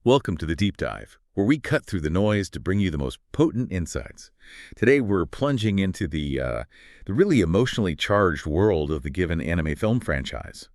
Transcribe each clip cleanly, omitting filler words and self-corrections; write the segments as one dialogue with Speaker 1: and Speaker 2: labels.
Speaker 1: Welcome to the Deep Dive, where we cut through the noise to bring you the most potent insights. Today we're plunging into the really emotionally charged world of the given anime film franchise.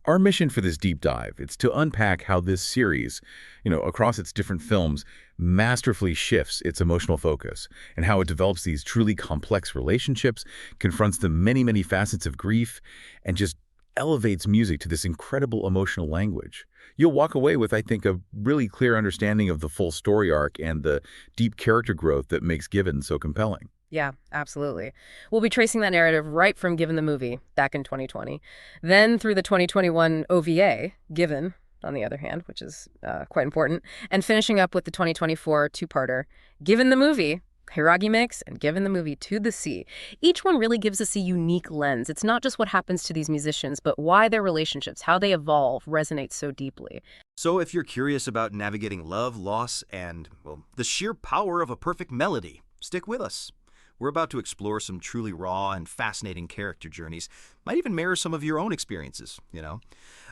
Speaker 1: Our mission for this deep dive is to unpack how this series, across its different films, masterfully shifts its emotional focus and how it develops these truly complex relationships, confronts the many, many facets of grief, and just elevates music to this incredible emotional language. You'll walk away with, I think, a really clear understanding of the full story arc and the deep character growth that makes Given so compelling.
Speaker 2: Yeah, absolutely. We'll be tracing that narrative right from Given the movie back in 2020, then through the 2021 OVA, Given, on the other hand, which is quite important, and finishing up with the 2024 two-parter, Given the movie, Hiiragi Mix, and Given the movie To the Sea. Each one really gives us a unique lens. It's not just what happens to these musicians, but why their relationships, how they evolve, resonate so deeply.
Speaker 3: So if you're curious about navigating love, loss, and, well, the sheer power of a perfect melody, stick with us. We're about to explore some truly raw and fascinating character journeys. Might even mirror some of your own experiences.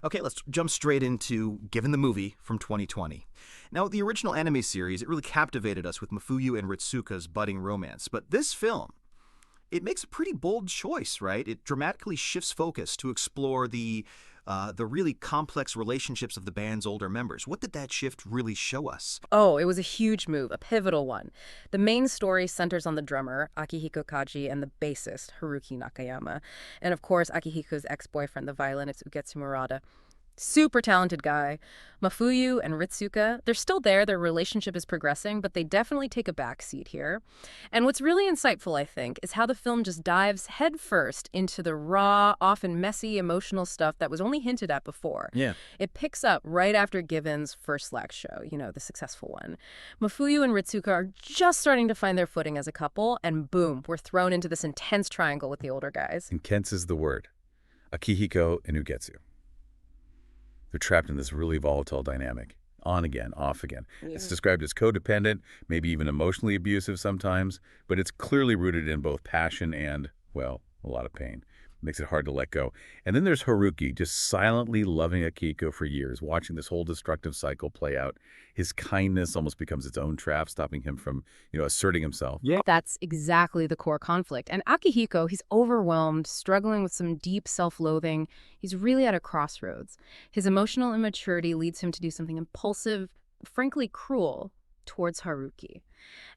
Speaker 3: Okay, let's jump straight into Given the movie from 2020. Now, the original anime series, it really captivated us with Mafuyu and Ritsuka's budding romance. But this film, it makes a pretty bold choice, right? It dramatically shifts focus to explore the really complex relationships of the band's older members. What did that shift really show us?
Speaker 2: Oh, it was a huge move, a pivotal one. The main story centers on the drummer, Akihiko Kaji, and the bassist, Haruki Nakayama. And of course, Akihiko's ex-boyfriend, the violinist Ugetsu Murata. Super talented guy. Mafuyu and Ritsuka, they're still there, their relationship is progressing, but they definitely take a back seat here. And what's really insightful, I think, is how the film just dives headfirst into the raw, often messy, emotional stuff that was only hinted at before.
Speaker 1: Yeah.
Speaker 2: It picks up right after Given's first Slack show, the successful one. Mafuyu and Ritsuka are just starting to find their footing as a couple, and boom, we're thrown into this intense triangle with the older guys.
Speaker 1: Intense is the word. Akihiko and Ugetsu. They're trapped in this really volatile dynamic. On again, off again.
Speaker 2: Yeah.
Speaker 1: It's described as codependent, maybe even emotionally abusive sometimes, but it's clearly rooted in both passion and, well, a lot of pain. Makes it hard to let go. And then there's Haruki, just silently loving Akihiko for years, watching this whole destructive cycle play out. His kindness almost becomes its own trap, stopping him from, asserting himself.
Speaker 2: Yeah. That's exactly the core conflict. And Akihiko, he's overwhelmed, struggling with some deep self-loathing. He's really at a crossroads. His emotional immaturity leads him to do something impulsive, frankly cruel, towards Haruki.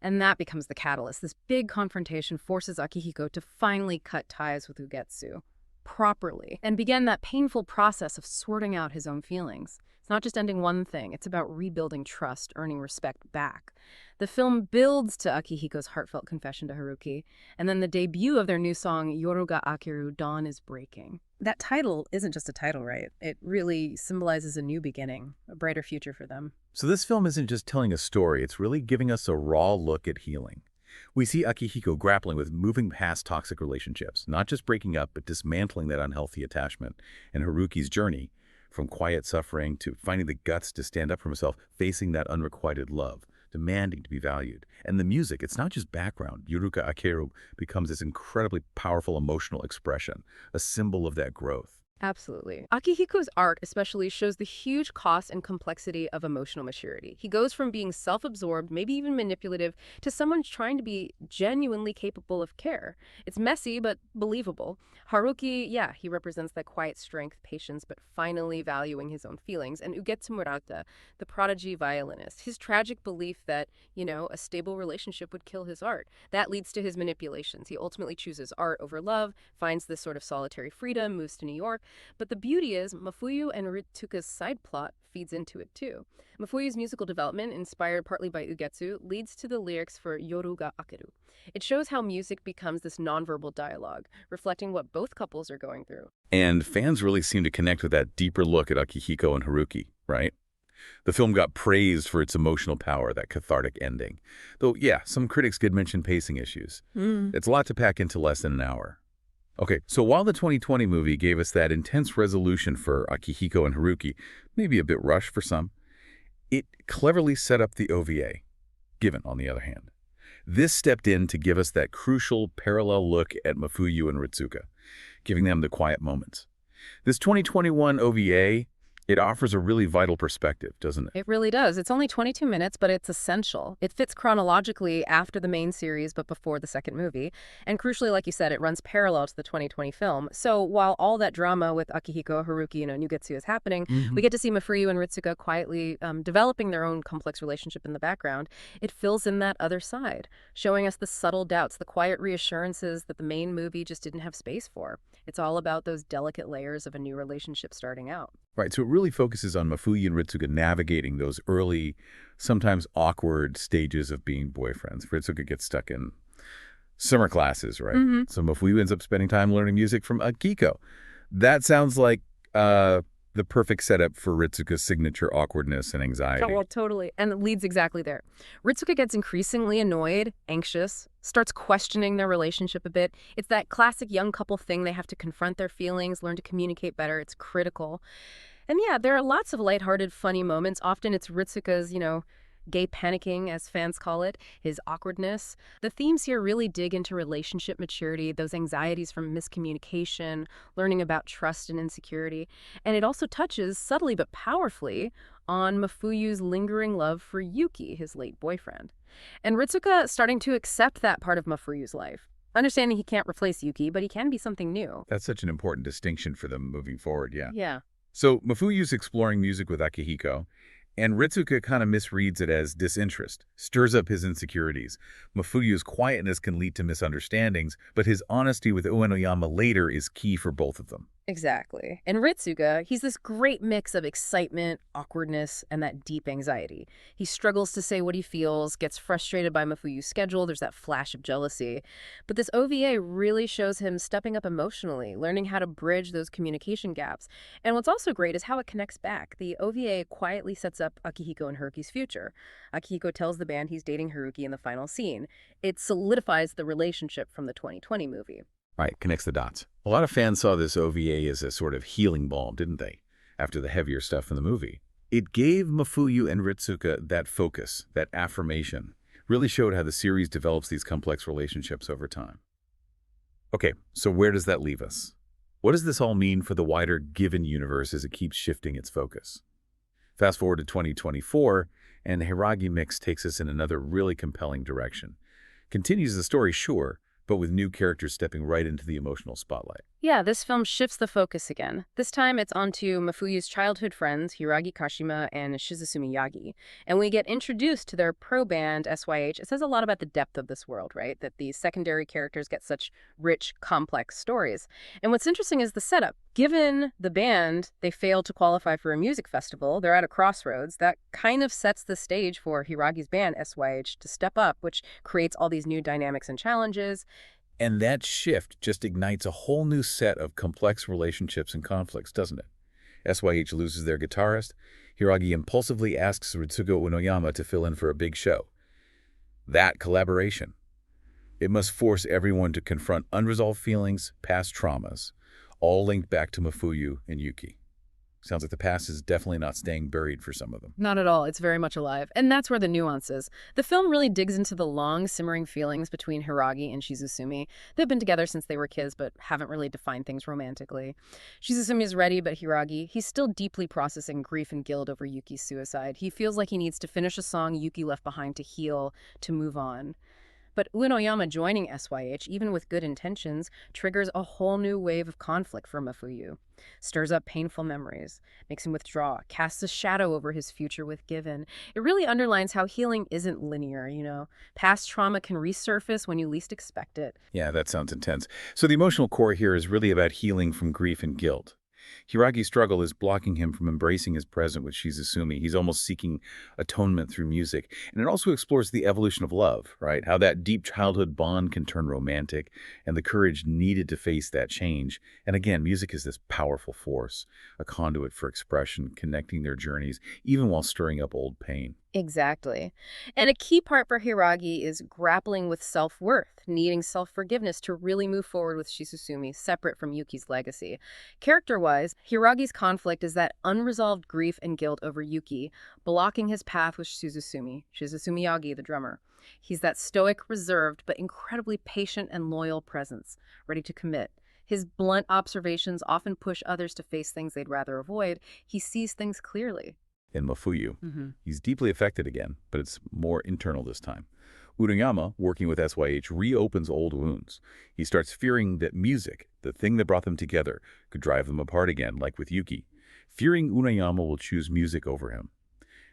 Speaker 2: And that becomes the catalyst. This big confrontation forces Akihiko to finally cut ties with Ugetsu properly and begin that painful process of sorting out his own feelings. It's not just ending one thing. It's about rebuilding trust, earning respect back. The film builds to Akihiko's heartfelt confession to Haruki, and then the debut of their new song, Yoru ga Akeru, Dawn is Breaking. That title isn't just a title, right? It really symbolizes a new beginning, a brighter future for them.
Speaker 1: So this film isn't just telling a story, it's really giving us a raw look at healing. We see Akihiko grappling with moving past toxic relationships, not just breaking up, but dismantling that unhealthy attachment. And Haruki's journey, from quiet suffering to finding the guts to stand up for himself, facing that unrequited love, demanding to be valued. And the music, it's not just background. Yoru ga Akeru becomes this incredibly powerful emotional expression, a symbol of that growth.
Speaker 2: Absolutely. Akihiko's art especially shows the huge cost and complexity of emotional maturity. He goes from being self-absorbed, maybe even manipulative, to someone trying to be genuinely capable of care. It's messy, but believable. Haruki, yeah, he represents that quiet strength, patience, but finally valuing his own feelings. And Ugetsu Murata, the prodigy violinist, his tragic belief that, a stable relationship would kill his art. That leads to his manipulations. He ultimately chooses art over love, finds this sort of solitary freedom, moves to New York. But the beauty is, Mafuyu and Ritsuka's side plot feeds into it too. Mafuyu's musical development, inspired partly by Ugetsu, leads to the lyrics for Yoru ga Akeru. It shows how music becomes this nonverbal dialogue, reflecting what both couples are going through.
Speaker 1: And fans really seem to connect with that deeper look at Akihiko and Haruki, right? The film got praised for its emotional power, that cathartic ending. Though, yeah, some critics did mention pacing issues. It's a lot to pack into less than an hour. Okay, so while the 2020 movie gave us that intense resolution for Akihiko and Haruki, maybe a bit rushed for some, it cleverly set up the OVA. Given, on the other hand, this stepped in to give us that crucial parallel look at Mafuyu and Ritsuka, giving them the quiet moments. This 2021 OVA, It offers a really vital perspective, doesn't it?
Speaker 2: It really does. It's only 22 minutes, but it's essential. It fits chronologically after the main series, but before the second movie. And crucially, like you said, it runs parallel to the 2020 film. So while all that drama with Akihiko, Haruki, and Nugetsu is happening, we get to see Mafuyu and Ritsuka quietly developing their own complex relationship in the background. It fills in that other side, showing us the subtle doubts, the quiet reassurances that the main movie just didn't have space for. It's all about those delicate layers of a new relationship starting out.
Speaker 1: Right, so it really focuses on Mafuyu and Ritsuka navigating those early, sometimes awkward stages of being boyfriends. Ritsuka gets stuck in summer classes, right? So Mafuyu ends up spending time learning music from Akihiko. That sounds like the perfect setup for Ritsuka's signature awkwardness and anxiety.
Speaker 2: Oh, well, totally. And it leads exactly there. Ritsuka gets increasingly annoyed, anxious, starts questioning their relationship a bit. It's that classic young couple thing. They have to confront their feelings, learn to communicate better. It's critical. And yeah, there are lots of lighthearted, funny moments. Often it's Ritsuka's, gay panicking, as fans call it, his awkwardness. The themes here really dig into relationship maturity, those anxieties from miscommunication, learning about trust and insecurity. And it also touches, subtly but powerfully, on Mafuyu's lingering love for Yuki, his late boyfriend. And Ritsuka starting to accept that part of Mafuyu's life. Understanding he can't replace Yuki, but he can be something new.
Speaker 1: That's such an important distinction for them moving forward, yeah.
Speaker 2: Yeah.
Speaker 1: So Mafuyu's exploring music with Akihiko, and Ritsuka kind of misreads it as disinterest, stirs up his insecurities. Mafuyu's quietness can lead to misunderstandings, but his honesty with Uenoyama later is key for both of them.
Speaker 2: Exactly. And Ritsuka, he's this great mix of excitement, awkwardness, and that deep anxiety. He struggles to say what he feels, gets frustrated by Mafuyu's schedule, there's that flash of jealousy. But this OVA really shows him stepping up emotionally, learning how to bridge those communication gaps. And what's also great is how it connects back. The OVA quietly sets up Akihiko and Haruki's future. Akihiko tells the band he's dating Haruki in the final scene. It solidifies the relationship from the 2020 movie.
Speaker 1: Right, connects the dots. A lot of fans saw this OVA as a sort of healing balm, didn't they? After the heavier stuff in the movie. It gave Mafuyu and Ritsuka that focus, that affirmation. Really showed how the series develops these complex relationships over time. Okay, so where does that leave us? What does this all mean for the wider Given universe as it keeps shifting its focus? Fast forward to 2024, and Hiiragi Mix takes us in another really compelling direction. Continues the story, sure, but with new characters stepping right into the emotional spotlight.
Speaker 2: Yeah, this film shifts the focus again. This time it's onto Mafuyu's childhood friends, Hiiragi Kashima and Shizusumi Yagi. And we get introduced to their pro band, SYH. It says a lot about the depth of this world, right? That these secondary characters get such rich, complex stories. And what's interesting is the setup. Given the band, they failed to qualify for a music festival. They're at a crossroads. That kind of sets the stage for Hiiragi's band, SYH, to step up, which creates all these new dynamics and challenges.
Speaker 1: And that shift just ignites a whole new set of complex relationships and conflicts, doesn't it? SYH loses their guitarist. Hiiragi impulsively asks Ritsuka Uenoyama to fill in for a big show. That collaboration. It must force everyone to confront unresolved feelings, past traumas, all linked back to Mafuyu and Yuki. Sounds like the past is definitely not staying buried for some of them.
Speaker 2: Not at all. It's very much alive. And that's where the nuance is. The film really digs into the long, simmering feelings between Hiiragi and Shizusumi. They've been together since they were kids, but haven't really defined things romantically. Shizusumi is ready, but Hiiragi, he's still deeply processing grief and guilt over Yuki's suicide. He feels like he needs to finish a song Yuki left behind to heal, to move on. But Uenoyama joining SYH, even with good intentions, triggers a whole new wave of conflict for Mafuyu. Stirs up painful memories, makes him withdraw, casts a shadow over his future with Given. It really underlines how healing isn't linear, Past trauma can resurface when you least expect it.
Speaker 1: Yeah, that sounds intense. So the emotional core here is really about healing from grief and guilt. Hiiragi's struggle is blocking him from embracing his present with Shizusumi. He's almost seeking atonement through music. And it also explores the evolution of love, right? How that deep childhood bond can turn romantic and the courage needed to face that change. And again, music is this powerful force, a conduit for expression, connecting their journeys, even while stirring up old pain.
Speaker 2: Exactly. And a key part for Hiiragi is grappling with self-worth, needing self-forgiveness to really move forward with Shizusumi, separate from Yuki's legacy. Character-wise, Hiiragi's conflict is that unresolved grief and guilt over Yuki, blocking his path with Shizusumi Yagi, the drummer. He's that stoic, reserved, but incredibly patient and loyal presence, ready to commit. His blunt observations often push others to face things they'd rather avoid. He sees things clearly.
Speaker 1: In Mafuyu,
Speaker 2: Hmm.
Speaker 1: he's deeply affected again, but it's more internal this time. Urayama, working with SYH, reopens old wounds. He starts fearing that music, the thing that brought them together, could drive them apart again, like with Yuki. Fearing Urayama will choose music over him.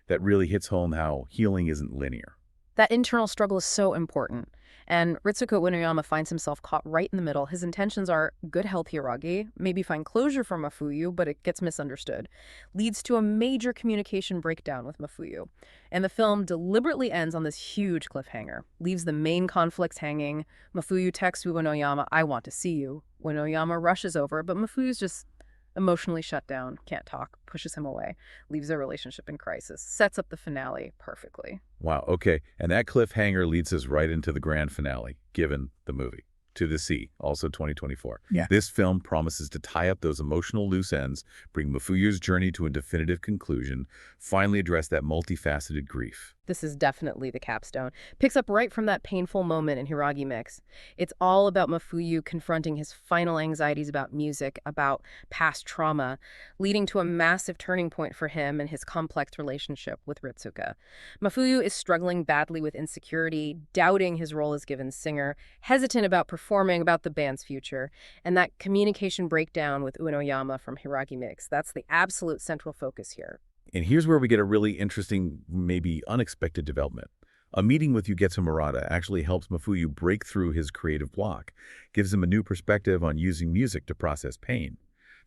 Speaker 1: That really hits home how healing isn't linear.
Speaker 2: That internal struggle is so important. And Ritsuka Uenoyama finds himself caught right in the middle. His intentions are good health Hiiragi, maybe find closure for Mafuyu, but it gets misunderstood. Leads to a major communication breakdown with Mafuyu. And the film deliberately ends on this huge cliffhanger. Leaves the main conflicts hanging. Mafuyu texts Uenoyama, "I want to see you." Uenoyama rushes over, but Mafuyu's just emotionally shut down, can't talk, pushes him away, leaves their relationship in crisis, sets up the finale perfectly.
Speaker 1: Wow, okay. And that cliffhanger leads us right into the grand finale, given the movie. To the Sea, also 2024.
Speaker 4: Yeah.
Speaker 1: This film promises to tie up those emotional loose ends, bring Mafuyu's journey to a definitive conclusion, finally address that multifaceted grief.
Speaker 2: This is definitely the capstone. Picks up right from that painful moment in Hiiragi Mix. It's all about Mafuyu confronting his final anxieties about music, about past trauma, leading to a massive turning point for him and his complex relationship with Ritsuka. Mafuyu is struggling badly with insecurity, doubting his role as Given's singer, hesitant about performing, about the band's future, and that communication breakdown with Uenoyama from Hiiragi Mix. That's the absolute central focus here.
Speaker 1: And here's where we get a really interesting, maybe unexpected development. A meeting with Ugetsu Murata actually helps Mafuyu break through his creative block, gives him a new perspective on using music to process pain.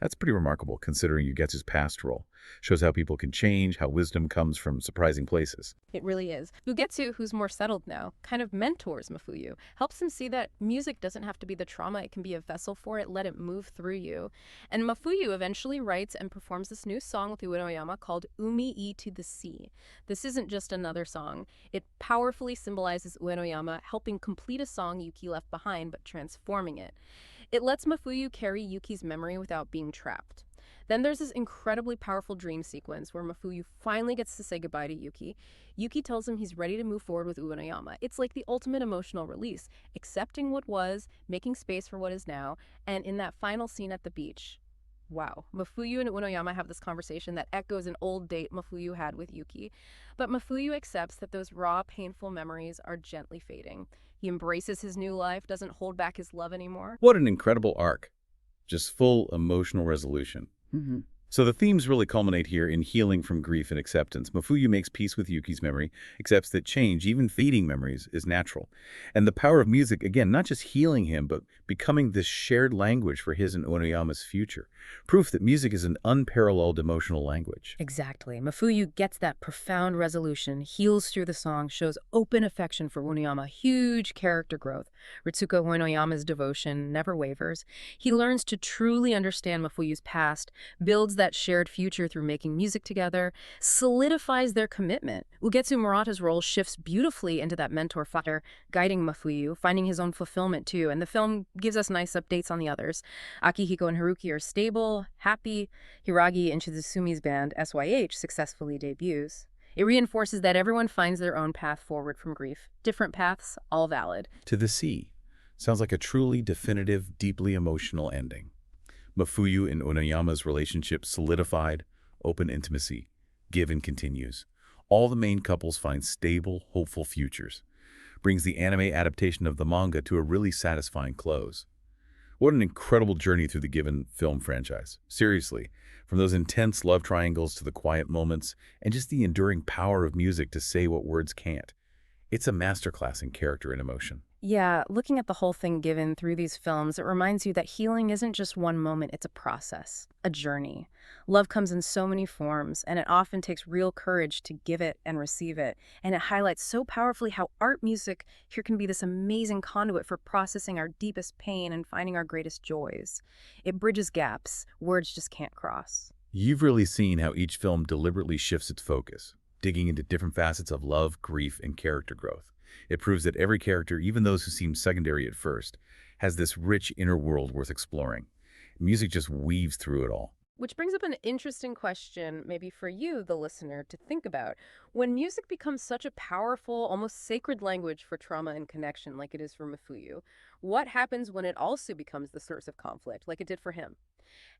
Speaker 1: That's pretty remarkable considering Ugetsu's past role. Shows how people can change, how wisdom comes from surprising places.
Speaker 2: It really is. Ugetsu, who's more settled now, kind of mentors Mafuyu, helps him see that music doesn't have to be the trauma, it can be a vessel for it, let it move through you. And Mafuyu eventually writes and performs this new song with Uenoyama called Umi to the Sea. This isn't just another song. It powerfully symbolizes Uenoyama helping complete a song Yuki left behind, but transforming it. It lets Mafuyu carry Yuki's memory without being trapped. Then there's this incredibly powerful dream sequence where Mafuyu finally gets to say goodbye to Yuki. Yuki tells him he's ready to move forward with Uenoyama. It's like the ultimate emotional release, accepting what was, making space for what is now, and in that final scene at the beach. Wow. Mafuyu and Uenoyama have this conversation that echoes an old date Mafuyu had with Yuki. But Mafuyu accepts that those raw, painful memories are gently fading. He embraces his new life, doesn't hold back his love anymore.
Speaker 1: What an incredible arc. Just full emotional resolution.
Speaker 4: Mm-hmm.
Speaker 1: So the themes really culminate here in healing from grief and acceptance. Mafuyu makes peace with Yuki's memory, accepts that change, even fading memories, is natural. And the power of music, again, not just healing him, but becoming this shared language for his and Uenoyama's future. Proof that music is an unparalleled emotional language.
Speaker 2: Exactly. Mafuyu gets that profound resolution, heals through the song, shows open affection for Uenoyama, huge character growth. Ritsuka Uenoyama's devotion never wavers. He learns to truly understand Mafuyu's past, builds that shared future through making music together, solidifies their commitment. Ugetsu Murata's role shifts beautifully into that mentor figure, guiding Mafuyu, finding his own fulfillment too, and the film gives us nice updates on the others. Akihiko and Haruki are stable, happy. Hiiragi and Shizusumi's band, SYH, successfully debuts. It reinforces that everyone finds their own path forward from grief. Different paths, all valid.
Speaker 1: To the Sea. Sounds like a truly definitive, deeply emotional ending. Mafuyu and Uenoyama's relationship solidified, open intimacy. Given continues. All the main couples find stable, hopeful futures. Brings the anime adaptation of the manga to a really satisfying close. What an incredible journey through the Given film franchise. Seriously, from those intense love triangles to the quiet moments, and just the enduring power of music to say what words can't. It's a masterclass in character and emotion.
Speaker 2: Yeah, looking at the whole thing Given through these films, it reminds you that healing isn't just one moment, it's a process, a journey. Love comes in so many forms, and it often takes real courage to give it and receive it. And it highlights so powerfully how art music here can be this amazing conduit for processing our deepest pain and finding our greatest joys. It bridges gaps words just can't cross.
Speaker 1: You've really seen how each film deliberately shifts its focus, digging into different facets of love, grief, and character growth. It proves that every character, even those who seem secondary at first, has this rich inner world worth exploring. Music just weaves through it all.
Speaker 2: Which brings up an interesting question, maybe for you, the listener, to think about. When music becomes such a powerful, almost sacred language for trauma and connection, like it is for Mafuyu, what happens when it also becomes the source of conflict, like it did for him?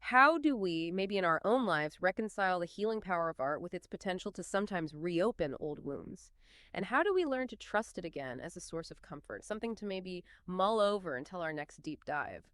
Speaker 2: How do we, maybe in our own lives, reconcile the healing power of art with its potential to sometimes reopen old wounds? And how do we learn to trust it again as a source of comfort, something to maybe mull over until our next deep dive?